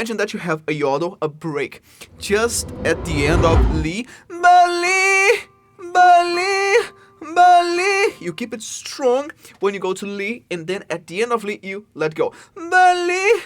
imagine that you have a yodel, a break, just at the end of Li, Bali, Bali, Bali. You keep it strong when you go to Li, and then at the end of Li, you let go. Bali.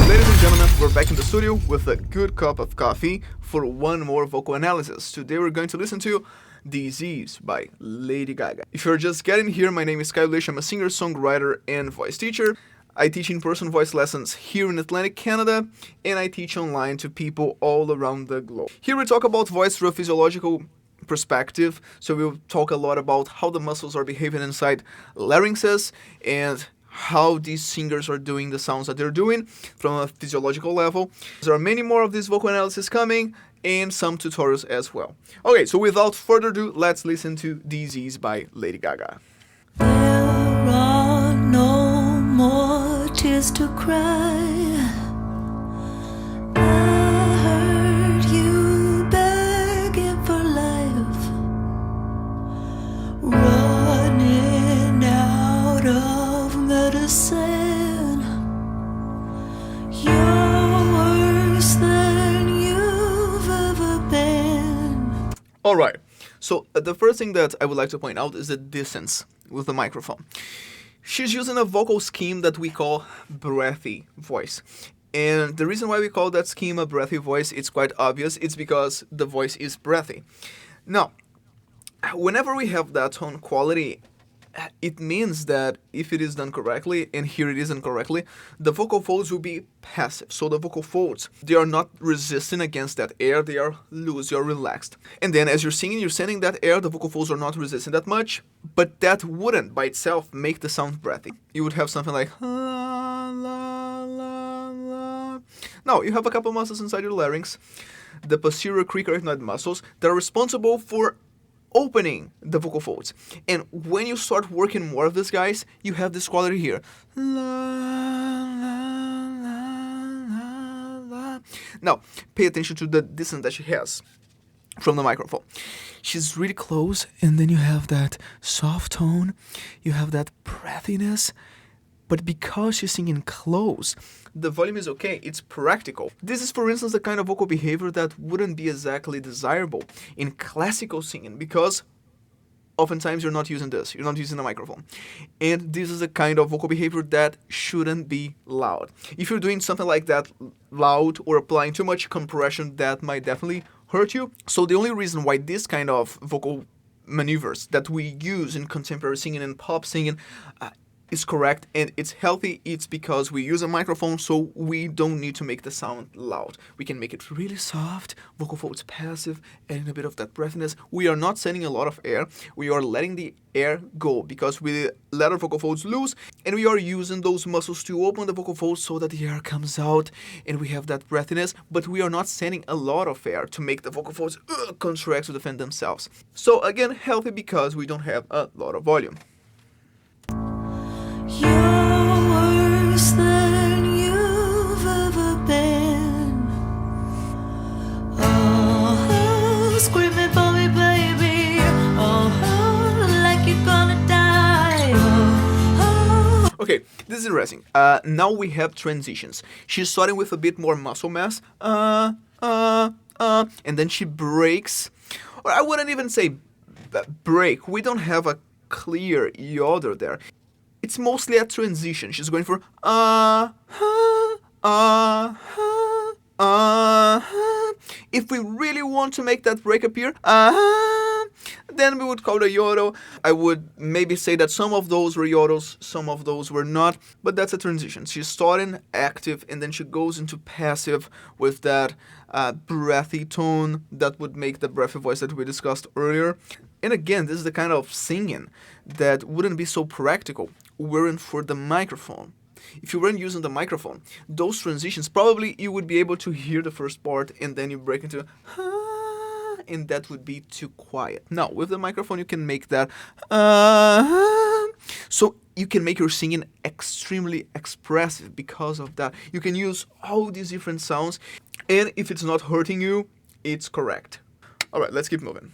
Ladies and gentlemen, we're back in the studio with a good cup of coffee for one more vocal analysis. Today we're going to listen to Disease by Lady Gaga. If you're just getting here, my name is Kyle Leish. I'm a singer, songwriter, and voice teacher. I teach in-person voice lessons here in Atlantic Canada, and I teach online to people all around the globe. Here we talk about voice through a physiological perspective, so we'll talk a lot about how the muscles are behaving inside larynxes and how these singers are doing the sounds that they're doing from a physiological level. There are many more of these vocal analysis coming and some tutorials as well. Okay, so without further ado, let's listen to Disease by Lady Gaga. There are no more tears to cry. I heard you begging for life, running out of medicine. You're worse than you've ever been. Alright, so the first thing that I would like to point out is the distance with the microphone. She's using a vocal scheme that we call breathy voice. And the reason why we call that scheme a breathy voice, it's quite obvious. It's because the voice is breathy. Now, whenever we have that tone quality, it means that if it is done correctly, and here it isn't correctly, the vocal folds will be passive. So the vocal folds, they are not resisting against that air, they are loose, they are relaxed. And then as you're singing, you're sending that air, the vocal folds are not resisting that much, but that wouldn't by itself make the sound breathy. You would have something like la, la, la, la. Now, you have a couple muscles inside your larynx, the posterior cricoid muscles, that are responsible for opening the vocal folds. And when you start working more of these guys, you have this quality here. La, la, la, la, la. Now, pay attention to the distance that she has from the microphone. She's really close, and then you have that soft tone, you have that breathiness, but because she's singing close, the volume is okay, it's practical. This is, for instance, the kind of vocal behavior that wouldn't be exactly desirable in classical singing, because oftentimes you're not using this, you're not using the microphone. And this is a kind of vocal behavior that shouldn't be loud. If you're doing something like that loud or applying too much compression, that might definitely hurt you. So the only reason why this kind of vocal maneuvers that we use in contemporary singing and pop singing is correct and it's healthy, it's because we use a microphone, so we don't need to make the sound loud. We can make it really soft, vocal folds passive, adding a bit of that breathiness. We are not sending a lot of air, we are letting the air go because we let our vocal folds loose, and we are using those muscles to open the vocal folds so that the air comes out and we have that breathiness, but we are not sending a lot of air to make the vocal folds contract to defend themselves. So again, healthy because we don't have a lot of volume. You're worse than you've ever been. Oh, screaming for me, baby. Oh, like you're gonna die. Oh. Okay, this is interesting. Now we have transitions. She's starting with a bit more muscle mass. And then she breaks. Or I wouldn't even say break. We don't have a clear yodel there. It's mostly a transition. She's going for If we really want to make that break appear, then we would call it a yodel. I would maybe say that some of those were yodels, some of those were not, but that's a transition. She's starting active and then she goes into passive with that breathy tone that would make the breathy voice that we discussed earlier. And again, this is the kind of singing that wouldn't be so practical weren't for the microphone. If you weren't using the microphone, those transitions, probably you would be able to hear the first part and then you break into and that would be too quiet. Now, with the microphone, you can make that so you can make your singing extremely expressive because of that. You can use all these different sounds, and if it's not hurting you, it's correct. All right, let's keep moving.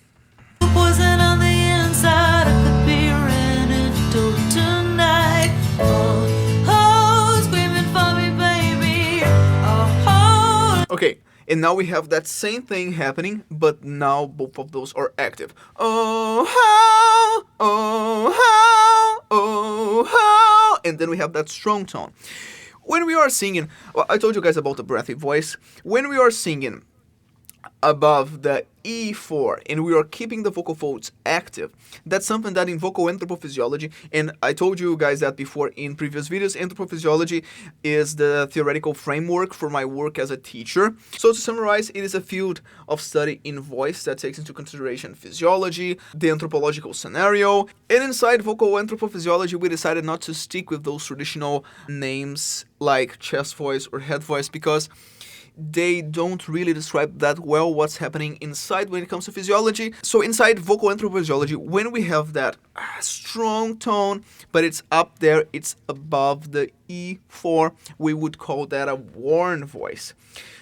Poison on the inside, I could be your antidote tonight. Oh, oh, screaming for me, baby. Oh, oh. And now we have that same thing happening, but now both of those are active. Oh, how, oh, how, oh, how. And then we have that strong tone. When we are singing, well, I told you guys about the breathy voice. When we are singing above the E4 and we are keeping the vocal folds active, that's something that in vocal anthropophysiology, and I told you guys that before in previous videos, anthropophysiology is the theoretical framework for my work as a teacher. So to summarize, it is a field of study in voice that takes into consideration physiology, the anthropological scenario, and inside vocal anthropophysiology we decided not to stick with those traditional names like chest voice or head voice because they don't really describe that well what's happening inside when it comes to physiology. So inside vocal anthropophysiology, when we have that strong tone, but it's up there, it's above the E4, we would call that a worn voice.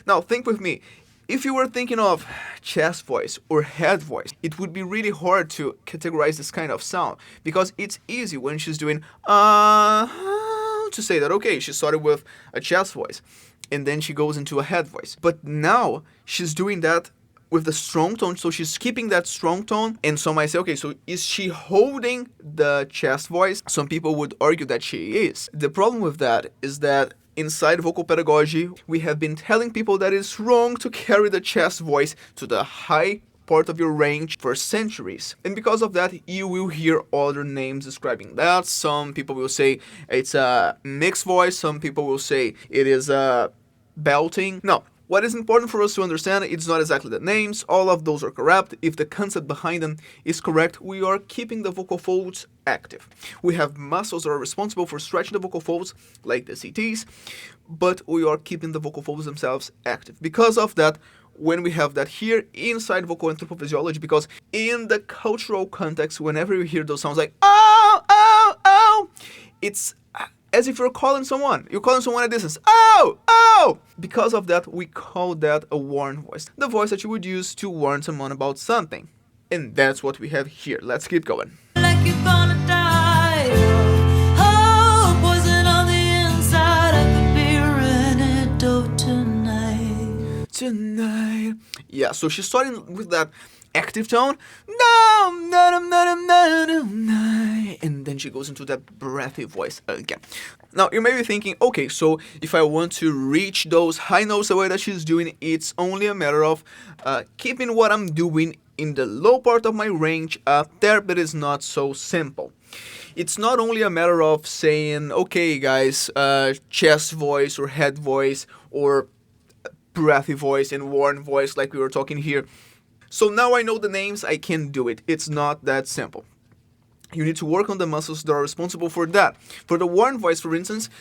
Now think with me, if you were thinking of chest voice or head voice, it would be really hard to categorize this kind of sound because it's easy when she's doing to say that, okay, she started with a chest voice and then she goes into a head voice. But now she's doing that with the strong tone, so she's keeping that strong tone. And some might say, okay, so is she holding the chest voice? Some people would argue that she is. The problem with that is that inside vocal pedagogy, we have been telling people that it's wrong to carry the chest voice to the high part of your range for centuries. And because of that, you will hear other names describing that. Some people will say it's a mixed voice. Some people will say it is a belting. Now, what is important for us to understand, it's not exactly the names. All of those are correct. If the concept behind them is correct, we are keeping the vocal folds active. We have muscles that are responsible for stretching the vocal folds, like the CTs, but we are keeping the vocal folds themselves active. Because of that, when we have that here inside vocal anthropophysiology, because in the cultural context, whenever you hear those sounds like oh, oh, oh, it's as if you're calling someone. You're calling someone at distance. Oh, oh! Because of that, we call that a warn voice. The voice that you would use to warn someone about something. And that's what we have here. Let's keep going. Like you're gonna die. Oh, poison on the inside. I could be your antidote tonight. Tonight. Yeah, so she's starting with that active tone. No, no, no, no, no, no, no. And then she goes into that breathy voice again. Now, you may be thinking, okay, so if I want to reach those high notes the way that she's doing, it's only a matter of keeping what I'm doing in the low part of my range up there, but it's not so simple. It's not only a matter of saying, okay, guys, chest voice or head voice or breathy voice and worn voice like we were talking here. So now I know the names, I can do it. It's not that simple. You need to work on the muscles that are responsible for that. For the worn voice, for instance,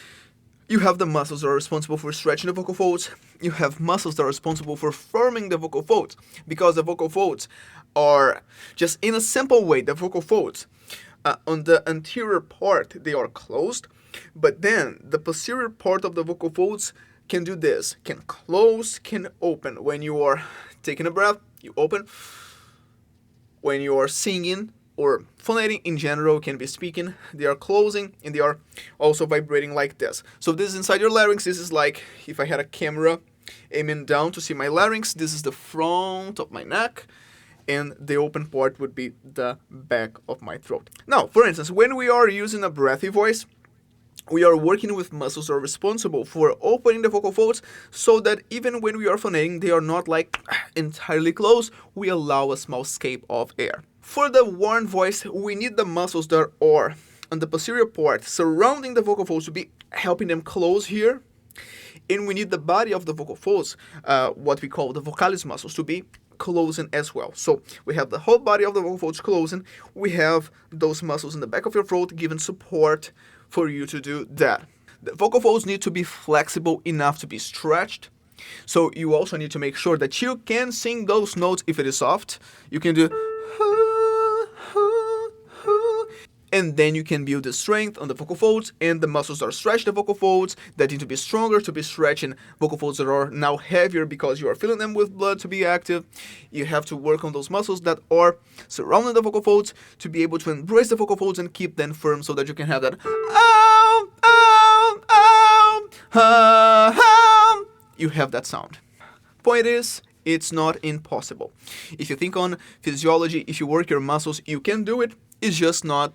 you have the muscles that are responsible for stretching the vocal folds. You have muscles that are responsible for firming the vocal folds. Because the vocal folds are, just in a simple way, the vocal folds, on the anterior part, they are closed. But then the posterior part of the vocal folds can do this, can close, can open. When you are taking a breath, you open. When you are singing or phonating in general, can be speaking, they are closing and they are also vibrating like this. So this is inside your larynx. This is like if I had a camera aiming down to see my larynx. This is the front of my neck and the open part would be the back of my throat. Now, for instance, when we are using a breathy voice, we are working with muscles that are responsible for opening the vocal folds so that even when we are phonating, they are not like entirely closed. We allow a small escape of air. For the worn voice, we need the muscles that are on the posterior part surrounding the vocal folds to be helping them close here. And we need the body of the vocal folds, what we call the vocalist muscles, to be closing as well. So we have the whole body of the vocal folds closing. We have those muscles in the back of your throat giving support for you to do that. The vocal folds need to be flexible enough to be stretched. So you also need to make sure that you can sing those notes. If it is soft, you can do and then you can build the strength on the vocal folds and the muscles that are stretching the vocal folds that need to be stronger to be stretching vocal folds that are now heavier because you are filling them with blood to be active. You have to work on those muscles that are surrounding the vocal folds to be able to embrace the vocal folds and keep them firm so that you can have that you have that sound. Point is, it's not impossible. If you think on physiology, if you work your muscles, you can do it. It's just not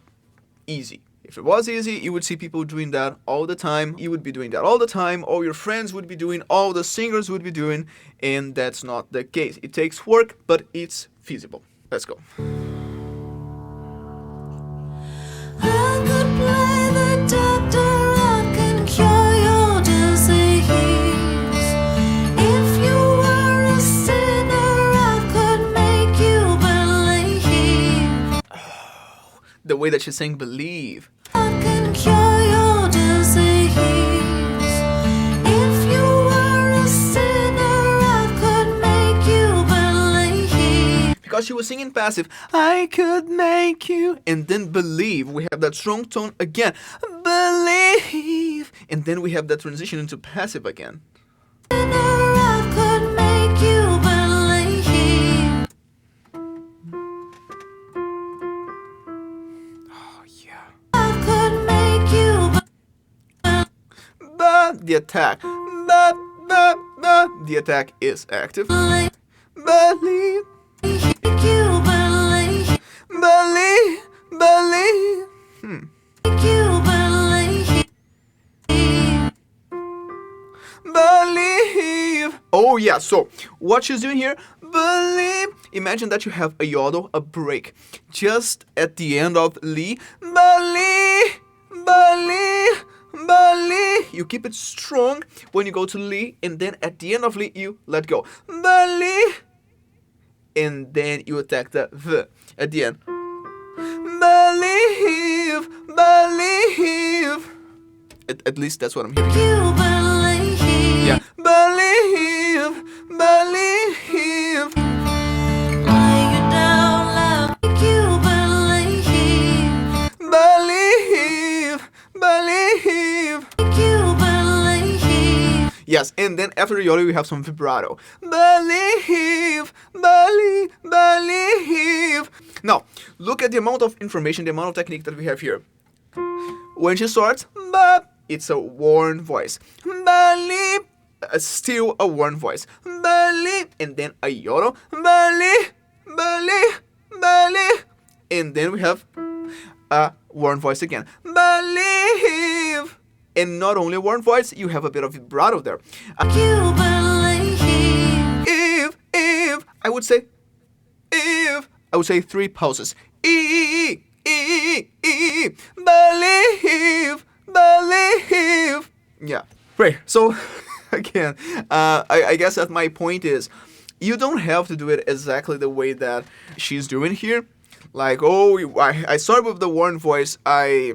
easy. If it was easy, you would see people doing that all the time. You would be doing that all the time. All your friends would be doing, all the singers would be doing, and that's not the case. It takes work, but it's feasible. Let's go. I could play the doctor, I can cure your disease. If you were a sinner, I could make you believe. The way that she's saying believe. I can cure your disease. If you were a sinner, I could make you believe. Because she was singing passive, I could make you, and then believe. We have that strong tone again, believe, and then we have that transition into passive again. Sinner, I could make you believe. Oh yeah. I could make you But the attack, but the attack is active. believe. Believe, Make you believe. believe, believe. Make you believe. Believe. Oh yeah, so what she's doing here, believe. Imagine that you have a yodel, a break, just at the end of Lee. Believe, believe, believe. You keep it strong when you go to Lee, and then at the end of Lee, you let go. Believe. And then you attack the V at the end. Believe, believe. At least that's what I'm hearing. You believe. Yeah. Believe, believe. Lay you down loud. Make you believe. Believe, believe. Make you believe. Yes, and then after the yodel we have some vibrato. Believe, believe, believe. Now, look at the amount of information, the amount of technique that we have here. When she starts, it's a worn voice. Believe, still a worn voice. Believe, and then a yodel. Believe, believe, believe. And then we have a worn voice again. Believe. And not only a worn voice, you have a bit of vibrato there. You believe. If, I would say, if, I would say 3 pauses. Believe, believe. Yeah, great. So, again, I guess that my point is, you don't have to do it exactly the way that she's doing here. Like, oh, I start with the worn voice, I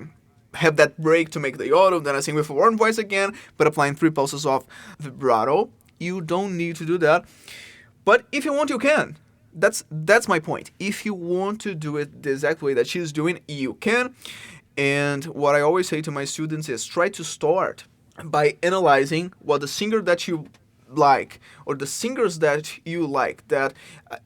have that break to make the yodel, then I sing with a worn voice again, but applying 3 pulses of vibrato. You don't need to do that. But if you want, you can. That's my point. If you want to do it the exact way that she's doing, you can. And what I always say to my students is try to start by analyzing what the singer that you like, or the singers that you like, that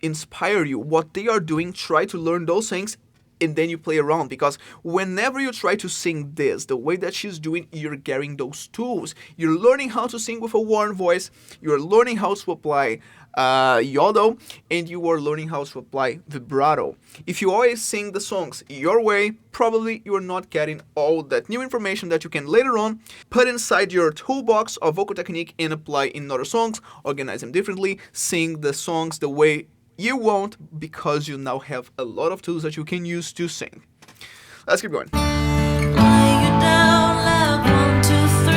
inspire you, what they are doing, try to learn those things, and then you play around. Because whenever you try to sing this the way that she's doing, you're getting those tools. You're learning how to sing with a worn voice, you're learning how to apply yodel, and you are learning how to apply vibrato. If you always sing the songs your way, probably you are not getting all that new information that you can later on put inside your toolbox of vocal technique and apply in other songs, organize them differently, sing the songs the way you want, because you now have a lot of tools that you can use to sing. Let's keep going. Lay you down loud. 1, 2, 3.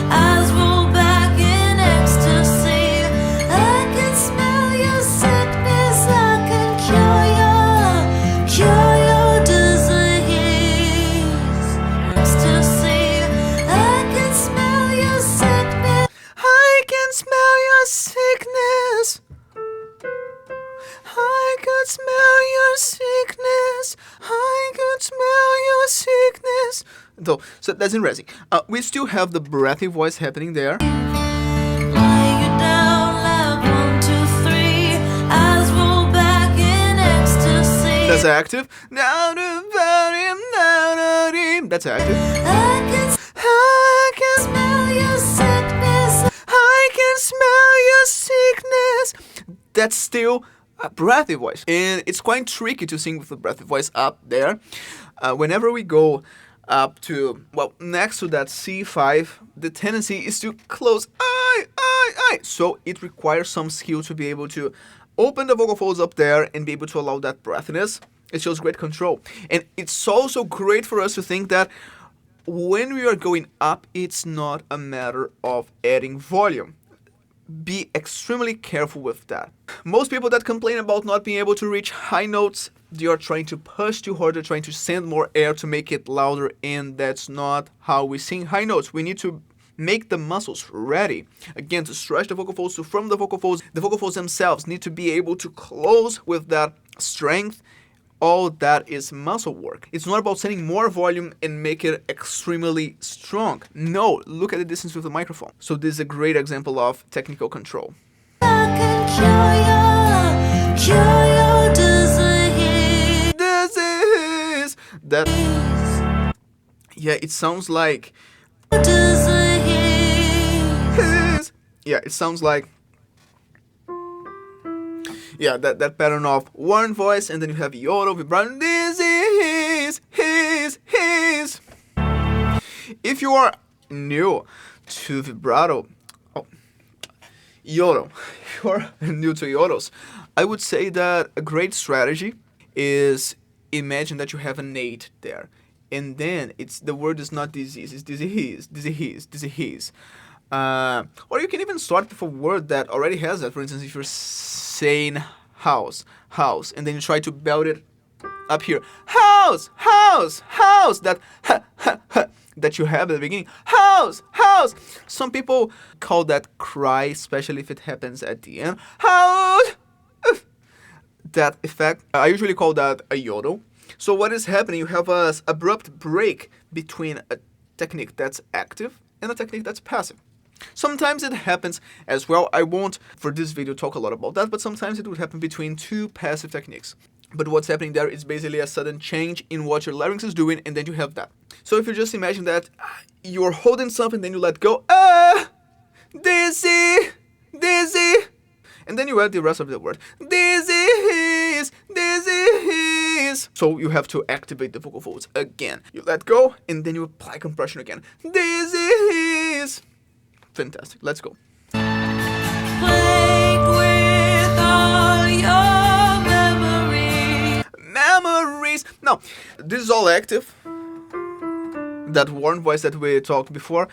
Eyes roll back in ecstasy. I can smell your sickness. I can cure your disease. Ecstasy. I can smell your sickness. I can smell your sickness. I could smell your sickness. I could smell your sickness. So that's in Resi. We still have the breathy voice happening there. Lay you down loud. 1, 2, 3. Eyes roll back in ecstasy. That's active. That's active. I can smell your sickness. I can smell your sickness. that's still a breathy voice. And it's quite tricky to sing with a breathy voice up there. Whenever we go up to, well, next to that C5, the tendency is to close I. So it requires some skill to be able to open the vocal folds up there and be able to allow that breathiness. It shows great control. And it's also great for us to think that when we are going up, it's not a matter of adding volume. Be extremely careful with that. Most people that complain about not being able to reach high notes, they are trying to push too hard, they're trying to send more air to make it louder, and that's not how we sing high notes. We need to make the muscles ready, again, to stretch the vocal folds, to firm the vocal folds. The vocal folds themselves need to be able to close with that strength. All that is muscle work. It's not about sending more volume and make it extremely strong. No, look at the distance with the microphone. So this is a great example of technical control. I can cure your disease. Disease. That. Yeah, it sounds like. Disease. Yeah, it sounds like. Yeah, that pattern of one voice, and then you have yodel, vibrato, this is his. If you are new to vibrato, yodel, if you are new to yodels, I would say that a great strategy is imagine that you have an 8 there, and then the word is not disease, it's disease. Or you can even start with a word that already has that. For instance, if you're saying house, and then you try to belt it up here, house, that that you have at the beginning, house. Some people call that cry, especially if it happens at the end, house. That effect, I usually call that a yodel. So what is happening? You have an abrupt break between a technique that's active and a technique that's passive. Sometimes it happens as well. I won't, for this video, talk a lot about that, but sometimes it would happen between two passive techniques. But what's happening there is basically a sudden change in what your larynx is doing, and then you have that. So if you just imagine that you're holding something, then you let go, dizzy, and then you add the rest of the word, dizzy. So you have to activate the vocal folds again. You let go, and then you apply compression again, dizzy. Fantastic. Let's go. Plagued with all your Memories. Now, this is all active. That warm voice that we talked before.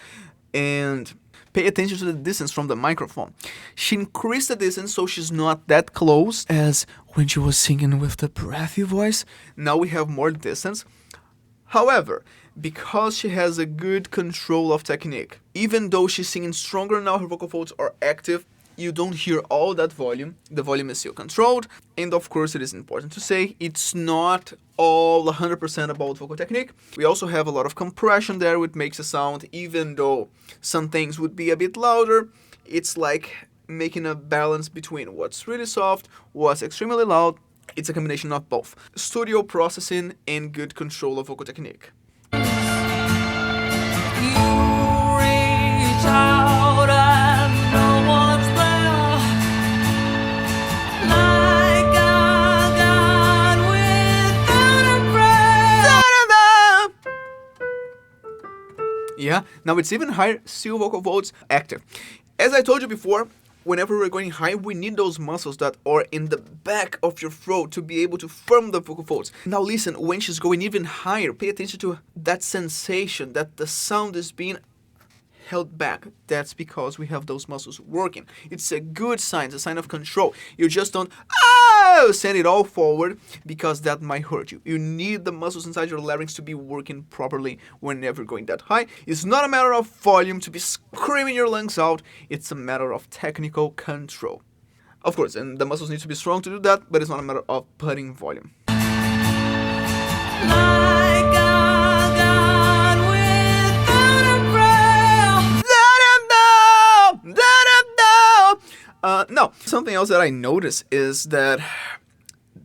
And pay attention to the distance from the microphone. She increased the distance so she's not that close as when she was singing with the breathy voice. Now we have more distance. However, because she has a good control of technique, even though she's singing stronger now, her vocal folds are active, you don't hear all that volume. The volume is still controlled. And of course, it is important to say, it's not all 100% about vocal technique. We also have a lot of compression there, which makes a sound, even though some things would be a bit louder, it's like making a balance between what's really soft, what's extremely loud. It's a combination of both. Studio processing and good control of vocal technique. You reach out and no one's there, like a God without a prayer. Yeah, now it's even higher, still vocal folds active. As I told you before, whenever we're going high, we need those muscles that are in the back of your throat to be able to firm the vocal folds. Now listen, when she's going even higher, pay attention to that sensation that the sound is being held back. That's because we have those muscles working. It's a good sign, it's a sign of control. You just don't send it all forward because that might hurt you. You need the muscles inside your larynx to be working properly whenever going that high. It's not a matter of volume to be screaming your lungs out. It's a matter of technical control. Of course, and the muscles need to be strong to do that, but it's not a matter of putting volume. Like a God without a prayer. No, something else that I noticed is that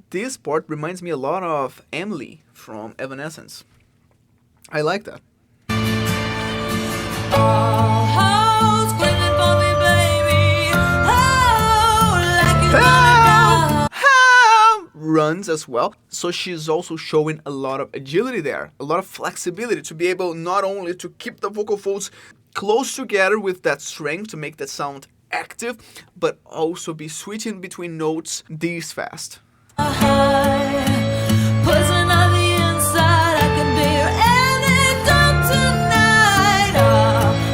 this part reminds me a lot of Emily from Evanescence. I like that. Oh, clinging for me, baby. Oh, like you runs as well. So she's also showing a lot of agility there, a lot of flexibility to be able not only to keep the vocal folds close together with that strength to make that sound active, but also be switching between notes this fast. Poison on the inside, I can be your antidote tonight.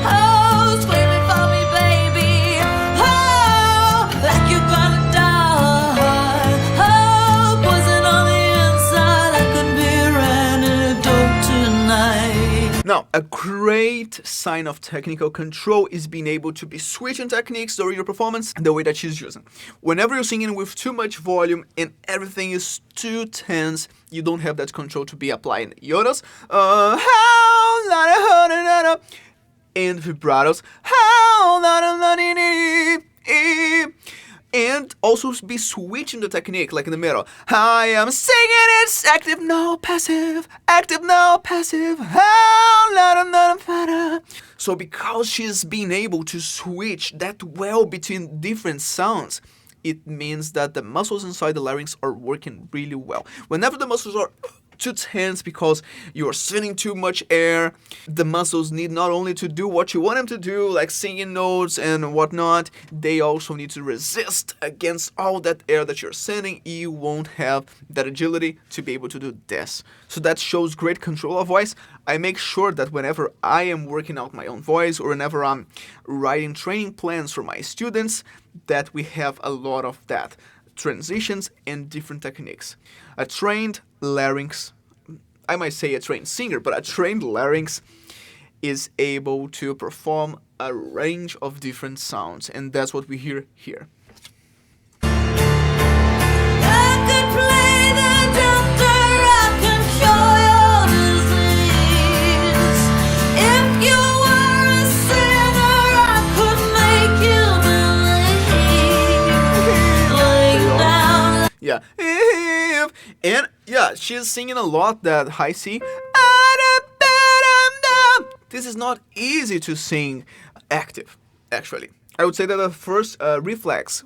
Oh, screaming for me, baby. Oh, like you're gonna die. Oh, poison on the inside, I can be your antidote tonight. Now, a great sign of technical control is being able to be switching techniques during your performance the way that she's using. Whenever you're singing with too much volume and everything is too tense, you don't have that control to be applying yodas, and vibratos, and also be switching the technique, like in the middle. I am singing, it's active, no passive, active, no passive. So because she's being able to switch that well between different sounds, it means that the muscles inside the larynx are working really well. Whenever the muscles are too tense because you're sending too much air, the muscles need not only to do what you want them to do, like singing notes and whatnot, they also need to resist against all that air that you're sending. You won't have that agility to be able to do this. So that shows great control of voice. I make sure that whenever I am working out my own voice or whenever I'm writing training plans for my students, that we have a lot of that. Transitions and different techniques. A trained larynx, I might say a trained singer, but a trained larynx is able to perform a range of different sounds, and that's what we hear here. I could play the doctor, I can cure your disease. If you were a sinner, I could make you believe. Laying down. Yeah. And yeah, she's singing a lot that high C. This is not easy to sing active, actually. I would say that the first reflex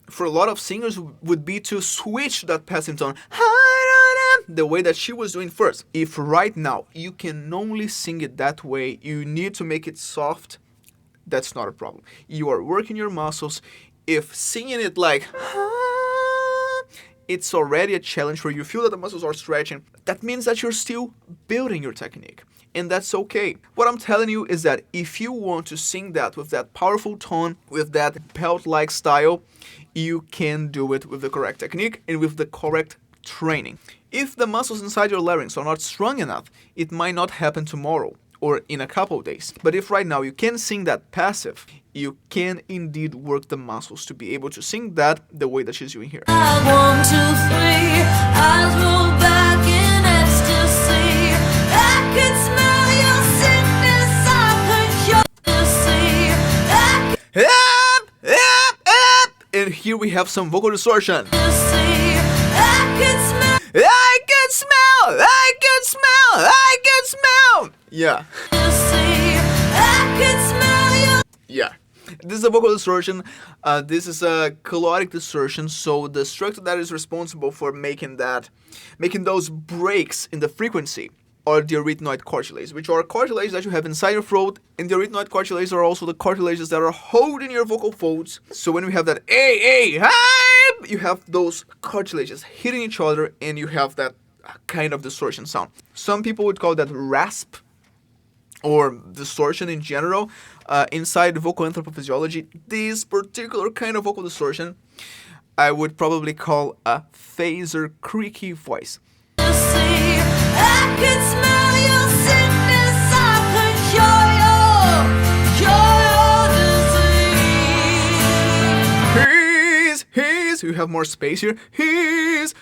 for a lot of singers would be to switch that passive tone the way that she was doing first. If right now you can only sing it that way, you need to make it soft, that's not a problem. You are working your muscles. If singing it like it's already a challenge where you feel that the muscles are stretching, that means that you're still building your technique. And that's okay. What I'm telling you is that if you want to sing that with that powerful tone, with that belt-like style, you can do it with the correct technique and with the correct training. If the muscles inside your larynx are not strong enough, it might not happen tomorrow or in a couple of days. But if right now you can sing that passive, you can indeed work the muscles to be able to sing that the way that she's doing here. 1, 2, 3, eyes roll back in ecstasy. I could smell your sickness, I could cure the sea. And here we have some vocal distortion. Yeah. Yeah. This is a vocal distortion. This is a caloric distortion. So the structure that is responsible for making those breaks in the frequency are the arytenoid cartilages, which are cartilages that you have inside your throat, and the arytenoid cartilages are also the cartilages that are holding your vocal folds. So when we have that you have those cartilages hitting each other, and you have that kind of distortion sound. Some people would call that rasp, or distortion in general. Inside vocal anthropophysiology, this particular kind of vocal distortion, I would probably call a phaser creaky voice. He's, you have more space here. He's,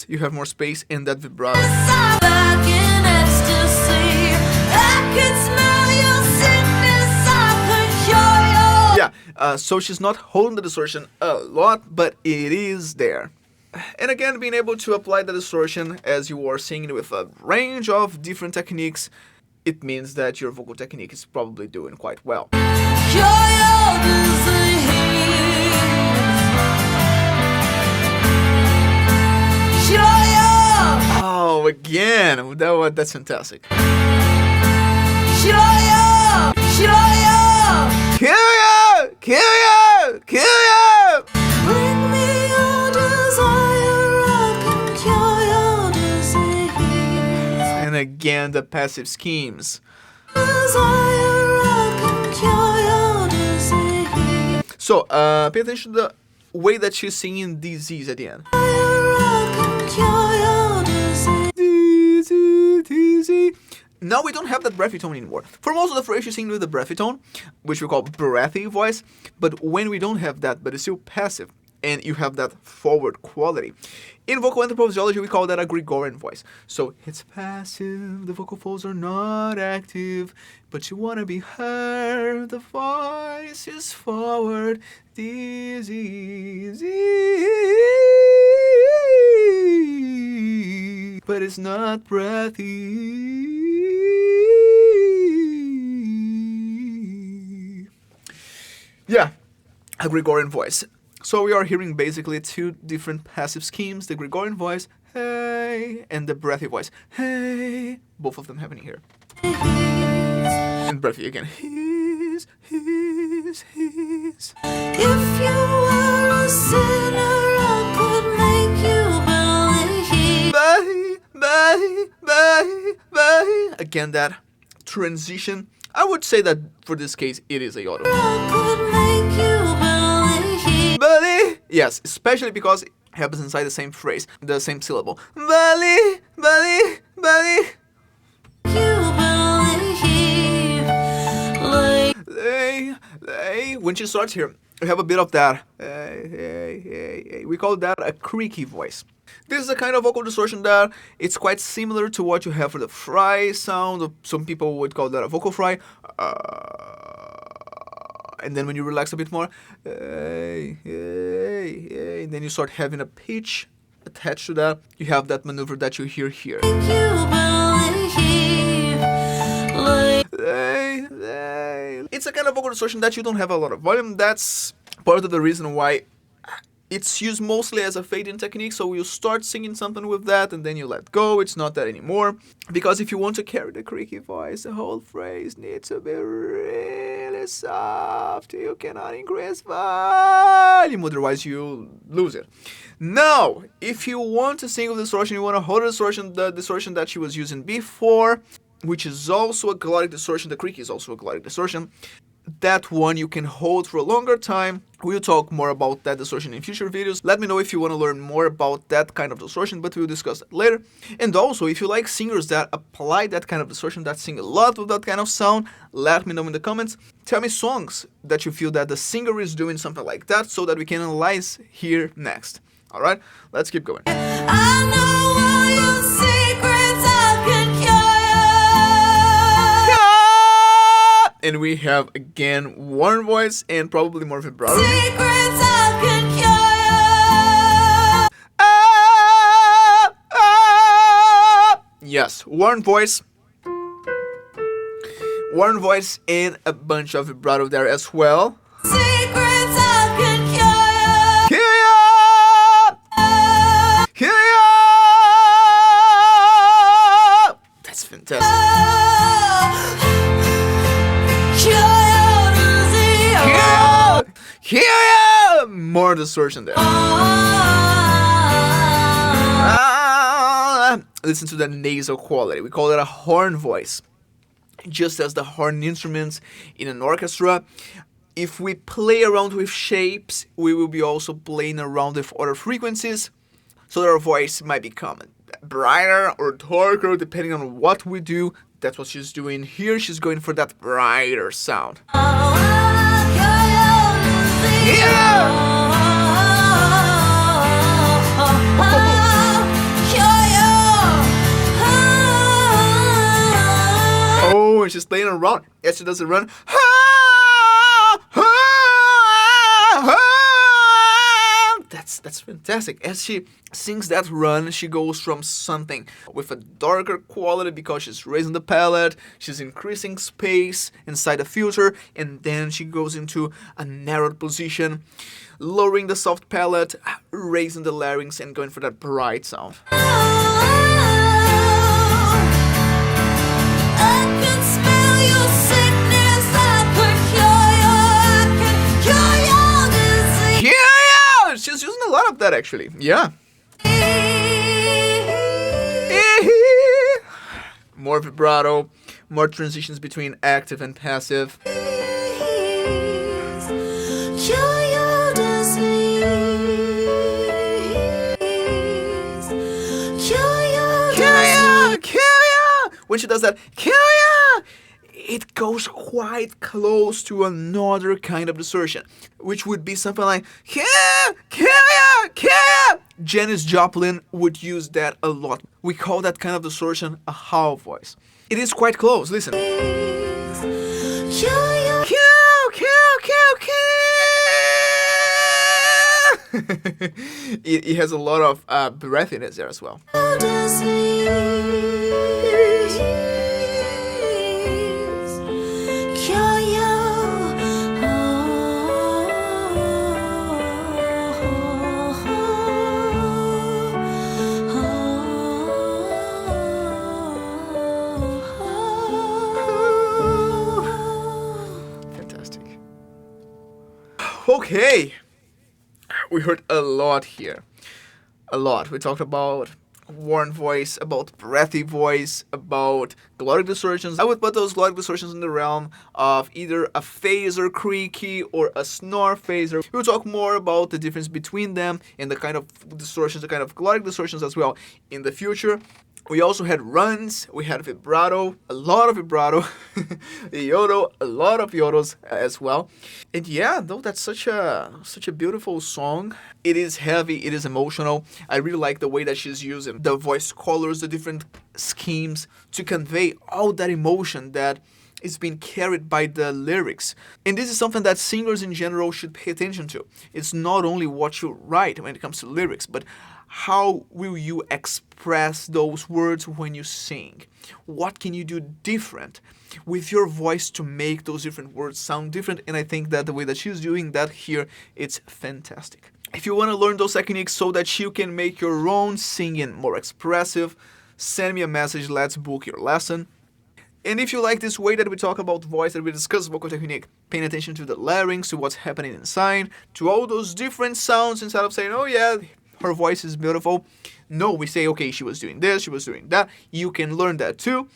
you have more space in that vibrato. Yeah, so she's not holding the distortion a lot, but it is there. And again, being able to apply the distortion as you are singing with a range of different techniques, it means that your vocal technique is probably doing quite well. Oh, again. That's fantastic. Kill you! Bring me your desire, I can cure your disease. And again, the passive schemes. Desire, I can cure your disease. So, pay attention to the way that she's singing disease at the end. Disease. Now we don't have that breathy tone anymore. For most of the phrase, she's singing with the breathy tone, which we call breathy voice. But when we don't have that, but it's still passive, and you have that forward quality. In vocal anthropology, we call that a Gregorian voice. So it's passive, the vocal folds are not active, but you want to be heard, the voice is forward, disease. But it's not breathy. Yeah, a Gregorian voice. So we are hearing basically two different passive schemes, the Gregorian voice, hey, and the breathy voice, hey. Both of them happening here. And breathy again, his. If you were a sinner, I could make you believe. Again, that transition. I would say that for this case, it is a auto. I could make you believe. Yes, especially because it happens inside the same phrase, the same syllable. Bali. You believe. Like When she starts here, we have a bit of that. Hey. We call that a creaky voice. This is a kind of vocal distortion that it's quite similar to what you have for the fry sound. Or some people would call that a vocal fry. And then when you relax a bit more, and then you start having a pitch attached to that, you have that maneuver that you hear here. It's a kind of vocal distortion that you don't have a lot of volume. That's part of the reason why it's used mostly as a fade-in technique, so you start singing something with that and then you let go. It's not that anymore. Because if you want to carry the creaky voice, the whole phrase needs to be really soft. You cannot increase volume, otherwise you lose it. Now, if you want to sing with distortion, you want to hold the distortion that she was using before, which is also a glottic distortion. The creaky is also a glottic distortion. That one you can hold for a longer time. We'll talk more about that distortion in future videos. Let me know if you want to learn more about that kind of distortion, but we'll discuss that later. And also, if you like singers that apply that kind of distortion, that sing a lot with that kind of sound, let me know in the comments. Tell me songs that you feel that the singer is doing something like that so that we can analyze here next. Alright, let's keep going. I know all your secrets, I can cure. And we have again warm voice and probably more vibrato. Secrets, I can cure. Yes, warm voice. Warm voice and a bunch of vibrato there as well. Secrets, I can cure. That's fantastic. More distortion there. Listen to the nasal quality. We call it a horn voice. Just as the horn instruments in an orchestra, if we play around with shapes, we will be also playing around with other frequencies, so that our voice might become brighter or darker depending on what we do. That's what she's doing here. She's going for that brighter sound. Oh, and she's playing around. Yes, she does a run. That's fantastic. As she sings that run, she goes from something with a darker quality because she's raising the palette, she's increasing space inside the filter, and then she goes into a narrowed position, lowering the soft palette, raising the larynx, and going for that bright sound. She's using a lot of that actually. Yeah. More vibrato, more transitions between active and passive. When she does that, it goes quite close to another kind of distortion, which would be something like Janis Joplin would use that a lot. We call that kind of distortion a howl voice. It is quite close. Listen. It has a lot of breathiness there as well. Okay, we heard a lot here. A lot. We talked about warm voice, about breathy voice, about glottic distortions. I would put those glottic distortions in the realm of either a phaser creaky or a snore phaser. We'll talk more about the difference between them and the kind of distortions, the kind of glottic distortions as well in the future. We also had runs, we had vibrato, a lot of vibrato, yodel, a lot of yodels as well. And yeah, though that's such a beautiful song. It is heavy, it is emotional. I really like the way that she's using the voice colors, the different schemes to convey all that emotion that is being carried by the lyrics. And this is something that singers in general should pay attention to. It's not only what you write when it comes to lyrics, but how will you express those words when you sing? What can you do different with your voice to make those different words sound different? And I think that the way that she's doing that here, it's fantastic. If you want to learn those techniques so that you can make your own singing more expressive, send me a message, let's book your lesson. And if you like this way that we talk about voice, that we discuss vocal technique, paying attention to the larynx, to what's happening inside, to all those different sounds instead of saying, oh yeah, her voice is beautiful. No, we say, okay, she was doing this, she was doing that. You can learn that too.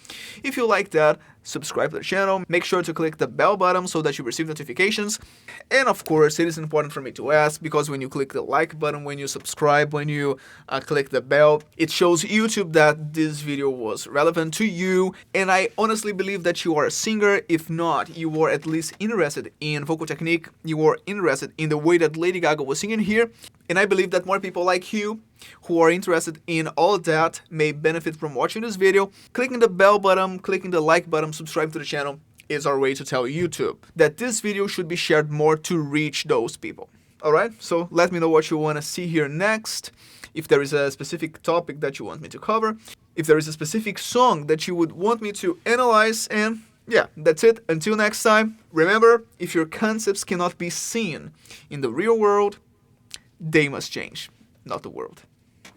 If you like that, subscribe to the channel. Make sure to click the bell button so that you receive notifications. And of course, it is important for me to ask, because when you click the like button, when you subscribe, when you click the bell, it shows YouTube that this video was relevant to you. And I honestly believe that you are a singer. If not, you are at least interested in vocal technique. You are interested in the way that Lady Gaga was singing here. And I believe that more people like you who are interested in all that may benefit from watching this video. Clicking the bell button, clicking the like button, subscribe to the channel is our way to tell YouTube that this video should be shared more to reach those people. Alright, so let me know what you want to see here next. If there is a specific topic that you want me to cover. If there is a specific song that you would want me to analyze. And yeah, that's it. Until next time, remember, if your concepts cannot be seen in the real world, they must change, not the world.